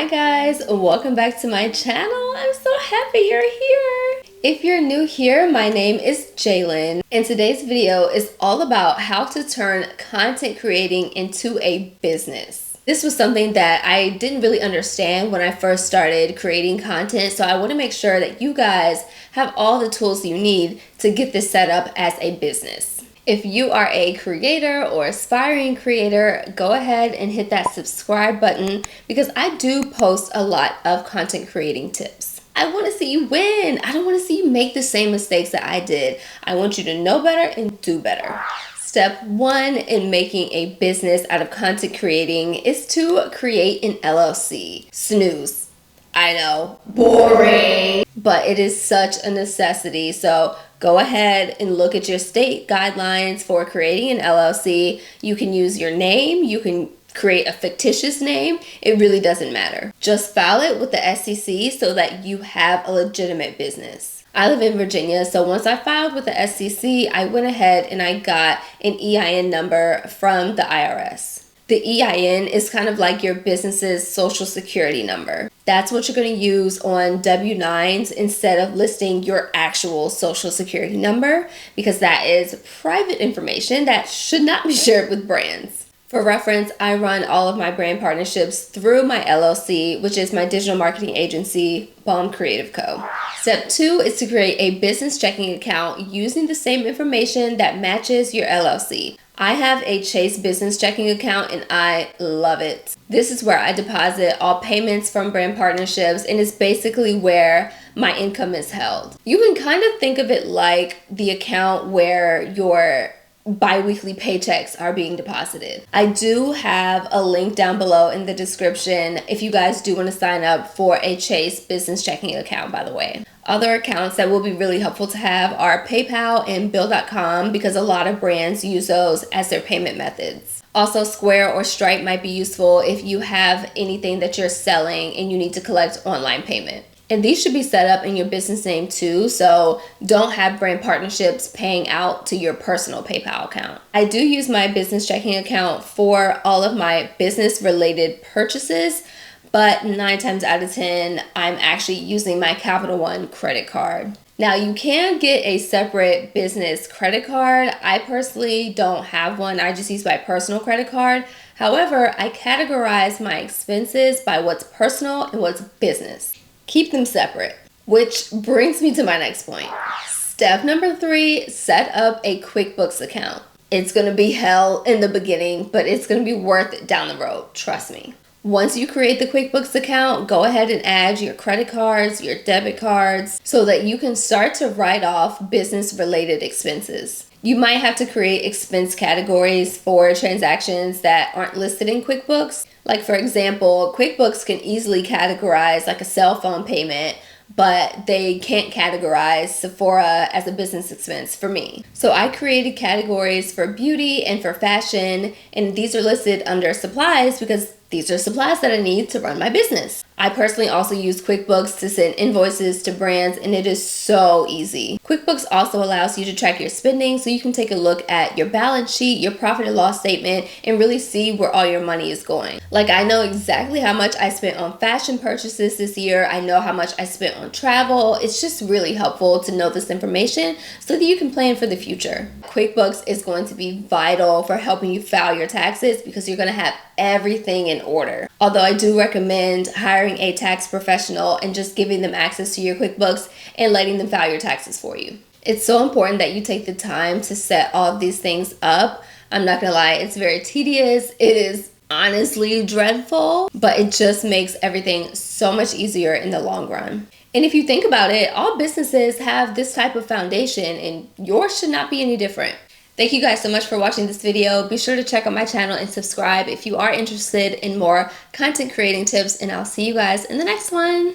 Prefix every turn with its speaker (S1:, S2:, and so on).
S1: Hi guys, welcome back to my channel. I'm so happy you're here. If you're new here, my name is Jalyn, and today's video is all about how to turn content creating into a business. This was something that I didn't really understand when I first started creating content, so I want to make sure that you guys have all the tools you need to get this set up as a business. If you are a creator or aspiring creator, go ahead and hit that subscribe button because I do post a lot of content creating tips. I want to see you win. I don't want to see you make the same mistakes that I did. I want you to know better and do better. Step one in making a business out of content creating is to create an LLC. Snooze. I know, boring, but it is such a necessity. So go ahead and look at your state guidelines for creating an LLC. You can use your name. You can create a fictitious name. It really doesn't matter. Just file it with the SEC so that you have a legitimate business. I live in Virginia, so once I filed with the SEC, I went ahead and I got an EIN number from the IRS. The EIN is kind of like your business's social security number. That's what you're going to use on W-9s instead of listing your actual social security number because that is private information that should not be shared with brands. For reference, I run all of my brand partnerships through my LLC, which is my digital marketing agency, Balm Creative Co. Step two is to create a business checking account using the same information that matches your LLC. I have a Chase business checking account and I love it. This is where I deposit all payments from brand partnerships and it's basically where my income is held. You can kind of think of it like the account where your bi-weekly paychecks are being deposited. I do have a link down below in the description if you guys do want to sign up for a Chase business checking account, by the way. Other accounts that will be really helpful to have are PayPal and Bill.com because a lot of brands use those as their payment methods. Also, Square or Stripe might be useful if you have anything that you're selling and you need to collect online payment. And these should be set up in your business name too, so don't have brand partnerships paying out to your personal PayPal account. I do use my business checking account for all of my business related purchases, but 9 times out of 10, I'm actually using my Capital One credit card. Now you can get a separate business credit card. I personally don't have one. I just use my personal credit card. However, I categorize my expenses by what's personal and what's business. Keep them separate, which brings me to my next point. Step number 3, set up a QuickBooks account. It's going to be hell in the beginning, but it's going to be worth it down the road. Trust me. Once you create the QuickBooks account, go ahead and add your credit cards, your debit cards, so that you can start to write off business-related expenses. You might have to create expense categories for transactions that aren't listed in QuickBooks. Like for example, QuickBooks can easily categorize like a cell phone payment, but they can't categorize Sephora as a business expense for me. So I created categories for beauty and for fashion, and these are listed under supplies because these are supplies that I need to run my business. I personally also use QuickBooks to send invoices to brands, and it is so easy. QuickBooks also allows you to track your spending so you can take a look at your balance sheet, your profit and loss statement, and really see where all your money is going. Like I know exactly how much I spent on fashion purchases this year. I know how much I spent on travel. It's just really helpful to know this information so that you can plan for the future. QuickBooks is going to be vital for helping you file your taxes because you're going to have everything in order. Although I do recommend hiring a tax professional and just giving them access to your QuickBooks and letting them file your taxes for you. It's so important that you take the time to set all of these things up. I'm not gonna lie, it's very tedious. It is honestly dreadful, but it just makes everything so much easier in the long run. And if you think about it, all businesses have this type of foundation and yours should not be any different. Thank you guys so much for watching this video. Be sure to check out my channel and subscribe if you are interested in more content creating tips, and I'll see you guys in the next one.